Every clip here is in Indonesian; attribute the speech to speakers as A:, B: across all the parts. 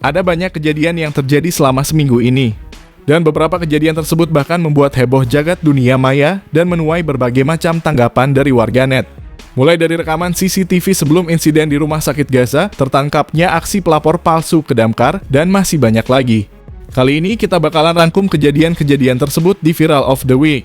A: Ada banyak kejadian yang terjadi selama seminggu ini. Dan beberapa kejadian tersebut bahkan membuat heboh jagat dunia maya dan menuai berbagai macam tanggapan dari warganet. Mulai dari rekaman CCTV sebelum insiden di Rumah Sakit Gaza, tertangkapnya aksi pelapor palsu ke Damkar, dan masih banyak lagi. Kali ini kita bakalan rangkum kejadian-kejadian tersebut di Viral of the Week.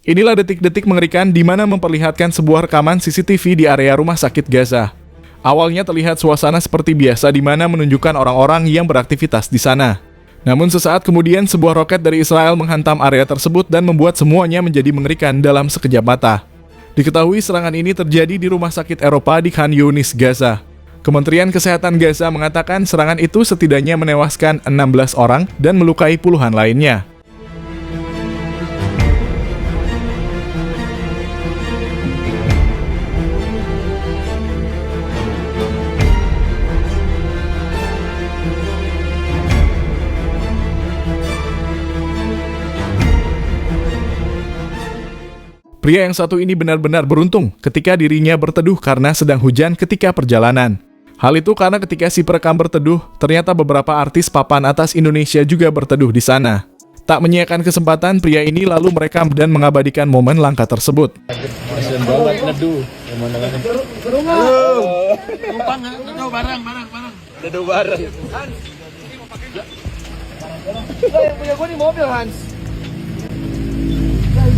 A: Inilah detik-detik mengerikan di mana memperlihatkan sebuah rekaman CCTV di area Rumah Sakit Gaza. Awalnya terlihat suasana seperti biasa di mana menunjukkan orang-orang yang beraktivitas di sana. Namun sesaat kemudian sebuah roket dari Israel menghantam area tersebut dan membuat semuanya menjadi mengerikan dalam sekejap mata. Diketahui serangan ini terjadi di Rumah Sakit Eropa di Khan Yunis, Gaza. Kementerian Kesehatan Gaza mengatakan serangan itu setidaknya menewaskan 16 orang dan melukai puluhan lainnya. Pria yang satu ini benar-benar beruntung ketika dirinya berteduh karena sedang hujan ketika perjalanan. Hal itu karena ketika si perekam berteduh, ternyata beberapa artis papan atas Indonesia juga berteduh di sana. Tak menyia-nyiakan kesempatan, pria ini lalu merekam dan mengabadikan momen langka tersebut.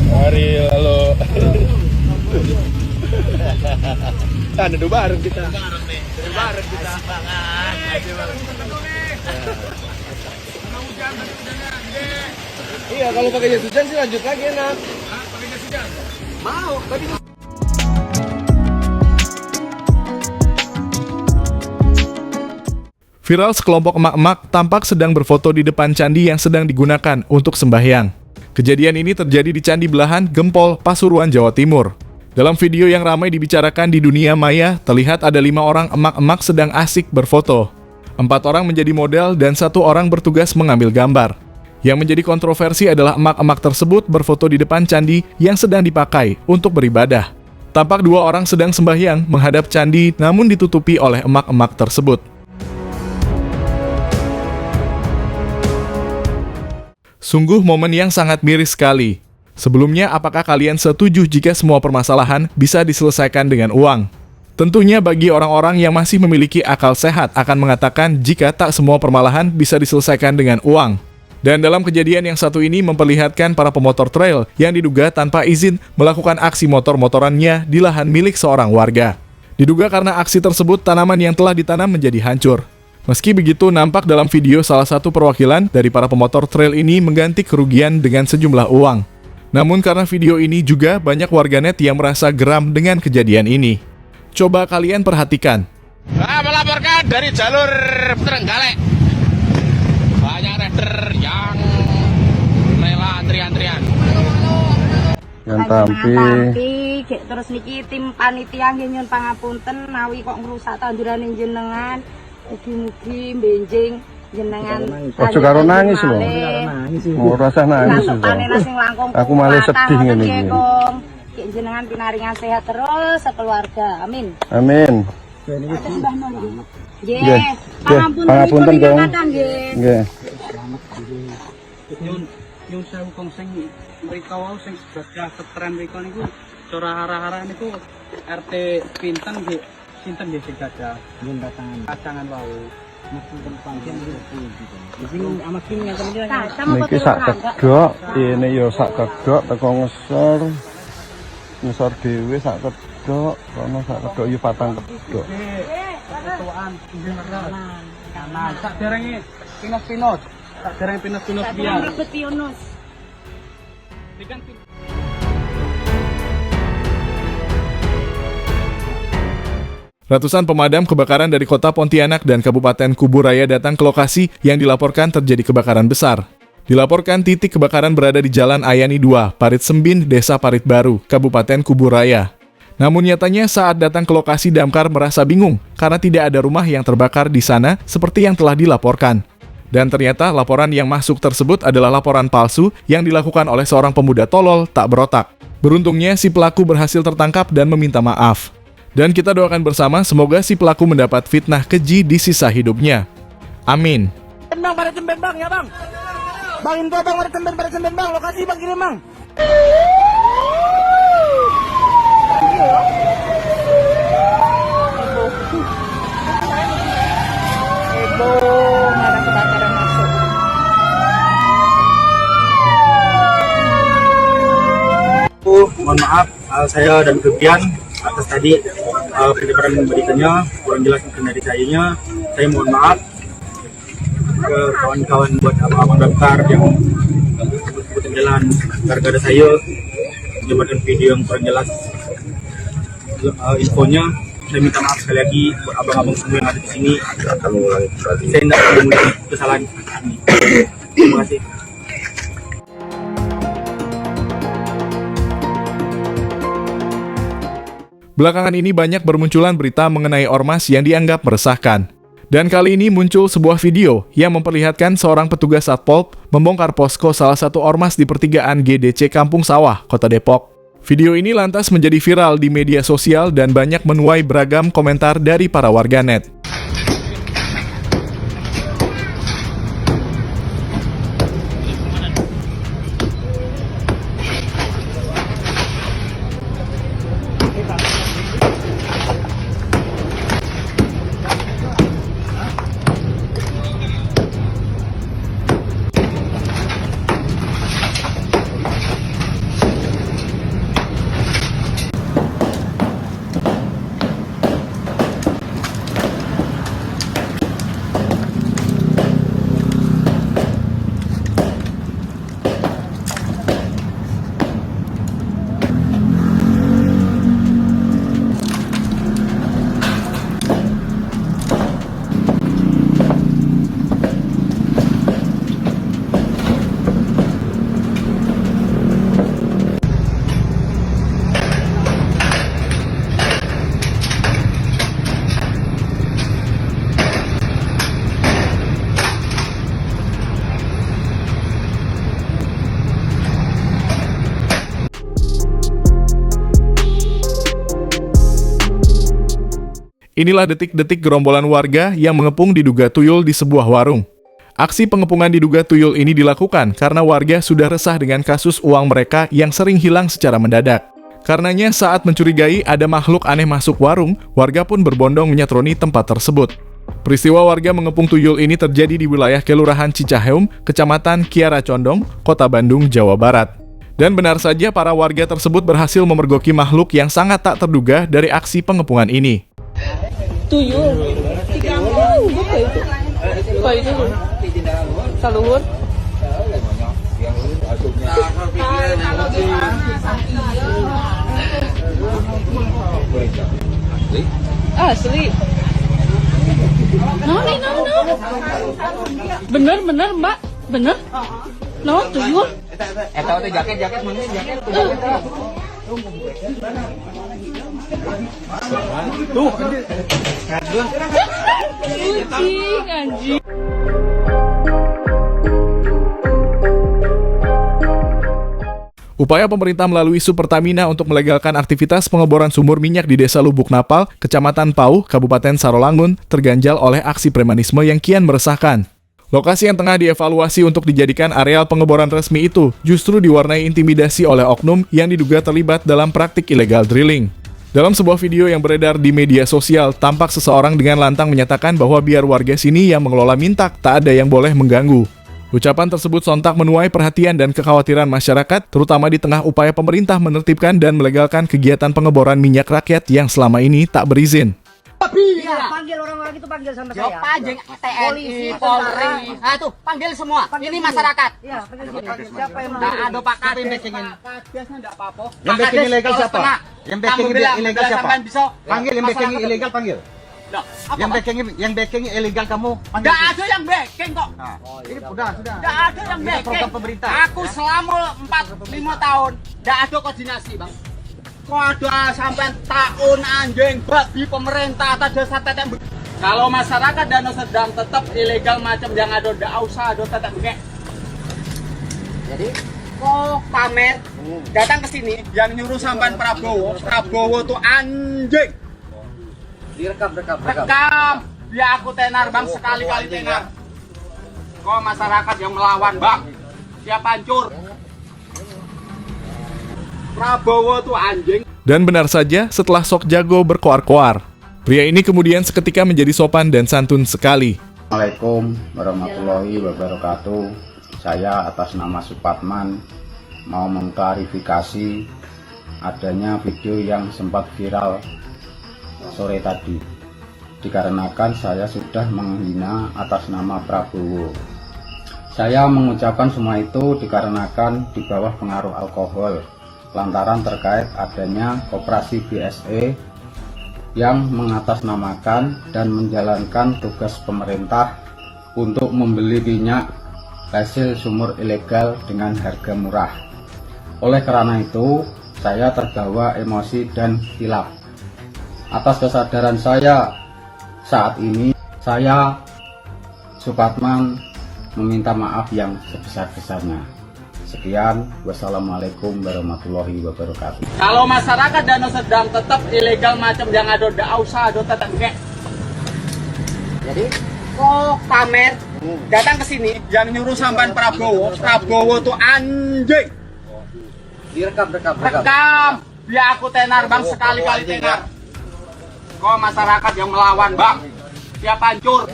B: Mari lalu. Neduh bareng kita. Bareng kita. Iya, kalau pakai jas hujan sih lanjut lagi enak. Pakai jas hujan? Mau, tapi
A: Viral sekelompok emak-emak tampak sedang berfoto di depan candi yang sedang digunakan untuk sembahyang. Kejadian ini terjadi di Candi Belahan, Gempol, Pasuruan, Jawa Timur. Dalam video yang ramai dibicarakan di dunia maya, terlihat ada 5 orang emak-emak sedang asik berfoto. 4 orang menjadi model dan 1 orang bertugas mengambil gambar. Yang menjadi kontroversi adalah emak-emak tersebut berfoto di depan candi yang sedang dipakai untuk beribadah. Tampak 2 orang sedang sembahyang menghadap candi namun ditutupi oleh emak-emak tersebut. Sungguh momen yang sangat miris sekali. Sebelumnya, apakah kalian setuju jika semua permasalahan bisa diselesaikan dengan uang? Tentunya bagi orang-orang yang masih memiliki akal sehat akan mengatakan jika tak semua permasalahan bisa diselesaikan dengan uang. Dan dalam kejadian yang satu ini memperlihatkan para pemotor trail yang diduga tanpa izin melakukan aksi motor-motorannya di lahan milik seorang warga. Diduga karena aksi tersebut tanaman yang telah ditanam menjadi hancur. Meski begitu, nampak dalam video salah satu perwakilan dari para pemotor trail ini mengganti kerugian dengan sejumlah uang. Namun karena video ini juga banyak warganet yang merasa geram dengan kejadian ini. Coba kalian perhatikan.
B: melaporkan dari jalur Trenggalek. Banyak rider yang rela antrian-antrian.
C: Yang tampi
D: terus niki tim panitia nggih nyuwun pangapunten nawi kok ngrusak tandurane jenengan. Mugi-mugi benjing jenengan
C: ojo karo nangis lho. Ora usah nangis. Aku malah sedih ngene iki.
D: Jenengan pinaringan sehat terus sekeluarga. Amin.
C: Amin.
D: Nggih.
C: Pangapunten dong. Nggih.
E: Nyun sewu kong sing mriko wae sing gadah ketren mriko niku cara arah-arah niku RT pinten nggih sinten nggih sing gadah nyun kacangan wae.
C: Niki sak kedok, ini yo sak kedok teko ngesor. Ngesor dhewe sak kedok, kono sak kedok yo patang kedok.
E: Ketuaan kanan sak derenge pinus-pinus. Tak dereng pinus-pinus biar.
A: Ratusan pemadam kebakaran dari kota Pontianak dan Kabupaten Kuburaya datang ke lokasi yang dilaporkan terjadi kebakaran besar. Dilaporkan titik kebakaran berada di Jalan Ayani 2, Parit Sembin, Desa Parit Baru, Kabupaten Kuburaya. Namun nyatanya saat datang ke lokasi damkar merasa bingung karena tidak ada rumah yang terbakar di sana seperti yang telah dilaporkan. Dan ternyata laporan yang masuk tersebut adalah laporan palsu yang dilakukan oleh seorang pemuda tolol tak berotak. Beruntungnya si pelaku berhasil tertangkap dan meminta maaf. Dan kita doakan bersama semoga si pelaku mendapat fitnah keji di sisa hidupnya. Amin.
B: Bang, pada cemben bang, ya bang. Bang, info bang, pada cemben bang, lokasi bang, kirim bang.
D: Ada kebakaran masuk.
F: Mohon maaf, saya dan Febian atas tadi penyebaran beritanya kurang jelas mungkin dari saya mohon maaf ke kawan-kawan buat abang-abang damkar yang sebut-sebut jalan gara-gara saya menyebarkan video yang kurang jelas infonya. Saya minta maaf sekali lagi buat abang-abang semua yang ada di sini. Saya tidak akan mengulangi kesalahan ini. Terima kasih.
A: Belakangan ini banyak bermunculan berita mengenai ormas yang dianggap meresahkan. Dan kali ini muncul sebuah video yang memperlihatkan seorang petugas Satpol membongkar posko salah satu ormas di pertigaan GDC Kampung Sawah, Kota Depok. Video ini lantas menjadi viral di media sosial dan banyak menuai beragam komentar dari para warganet. Inilah detik-detik gerombolan warga yang mengepung diduga tuyul di sebuah warung. Aksi pengepungan diduga tuyul ini dilakukan karena warga sudah resah dengan kasus uang mereka yang sering hilang secara mendadak. Karenanya saat mencurigai ada makhluk aneh masuk warung, warga pun berbondong menyatroni tempat tersebut. Peristiwa warga mengepung tuyul ini terjadi di wilayah Kelurahan Cicaheum, Kecamatan Kiara Condong, Kota Bandung, Jawa Barat. Dan benar saja para warga tersebut berhasil memergoki makhluk yang sangat tak terduga dari aksi pengepungan ini.
G: Tuyul, apa itu? Apa itu? Saluhur. Asli. No. Bener Mbak, bener. No tuyul.
B: Eta teh jaket mana jaket. Tuh,
G: Anjing.
A: Upaya pemerintah melalui Pertamina untuk melegalkan aktivitas pengeboran sumur minyak di Desa Lubuk Napal, Kecamatan Pau, Kabupaten Sarolangun, terganjal oleh aksi premanisme yang kian meresahkan. Lokasi yang tengah dievaluasi untuk dijadikan areal pengeboran resmi itu justru diwarnai intimidasi oleh oknum yang diduga terlibat dalam praktik ilegal drilling. Dalam sebuah video yang beredar di media sosial, tampak seseorang dengan lantang menyatakan bahwa biar warga sini yang mengelola mintak, tak ada yang boleh mengganggu. Ucapan tersebut sontak menuai perhatian dan kekhawatiran masyarakat, terutama di tengah upaya pemerintah menertibkan dan melegalkan kegiatan pengeboran minyak rakyat yang selama ini tak berizin.
H: Iya, panggil orang-orang itu panggil sama saya.
E: Panggil TNI,
H: Polisi,
E: Polri.
H: tentara.
E: Ah tuh, panggil semua.
H: Panggil
E: Ini
H: sini.
E: masyarakat.
H: Iya, panggil sini. Siapa yang
E: Nggak
H: mau?
E: ada Pak Kades. Pak Kadesnya nggak apa-apa.
C: Yang
E: Pak
C: backing
E: Kades
C: ilegal
E: kalau
C: siapa?
E: setengah.
C: Yang backing
E: Kamu bilang,
C: ilegal
E: bilang
C: siapa?
E: sampean bisa.
C: Panggil yang backing
E: Masyarakat.
C: ilegal, panggil.
E: Loh, apa,
C: Yang
E: Pak?
C: backing ilegal kamu panggil.
E: Nggak ada yang backing kok.
C: Nah, ini sudah.
E: Nggak ada yang
C: Ini
E: backing.
C: program pemerintah.
E: Aku selama 4-5 tahun nggak ada koordinasi, Bang. Kok ada sampai tahun anjing babi pemerintah atas dasar tetek. Kalau masyarakat Danau Serdang tetap ilegal macam yang ada nggak usah ada tetek begek. Jadi kok pamer datang ke sini yang nyuruh sampean Prabowo tuh anjing.
B: Direkam.
E: Rekam. Ya aku tenar Bang sekali-kali tenar. Kok masyarakat yang melawan Bang. Siap hancur. Prabowo tuh anjing.
A: Dan benar saja, setelah sok jago berkoar-koar, pria ini kemudian seketika menjadi sopan dan santun sekali.
I: Assalamualaikum warahmatullahi wabarakatuh. Saya atas nama Supatman mau mengklarifikasi adanya video yang sempat viral sore tadi. Dikarenakan saya sudah menghina atas nama Prabowo. Saya mengucapkan semua itu dikarenakan di bawah pengaruh alkohol, lantaran terkait adanya koperasi BSE yang mengatasnamakan dan menjalankan tugas pemerintah untuk membeli minyak hasil sumur ilegal dengan harga murah. Oleh karena itu, saya terbawa emosi dan hilaf. Atas kesadaran saya saat ini, saya Supatman meminta maaf yang sebesar-besarnya. Sekian, wassalamualaikum warahmatullahi wabarakatuh.
E: Kalau masyarakat Danau Serdang tetap ilegal macam yang ada nggak usah ada tetek begek.
H: Jadi,
E: Kok pamer datang ke sini yang nyuruh sampean Prabowo tuh anjing.
B: Direkam.
E: Rekam. Ya aku tenar Bang sekali-kali tenar. Kok masyarakat yang melawan Bang. Siap hancur.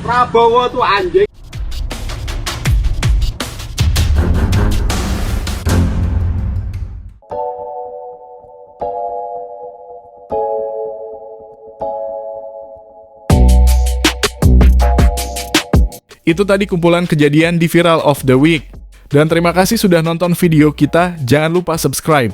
E: Prabowo tuh anjing.
A: Itu tadi kumpulan kejadian di Viral of the Week. Dan terima kasih sudah nonton video kita, jangan lupa subscribe.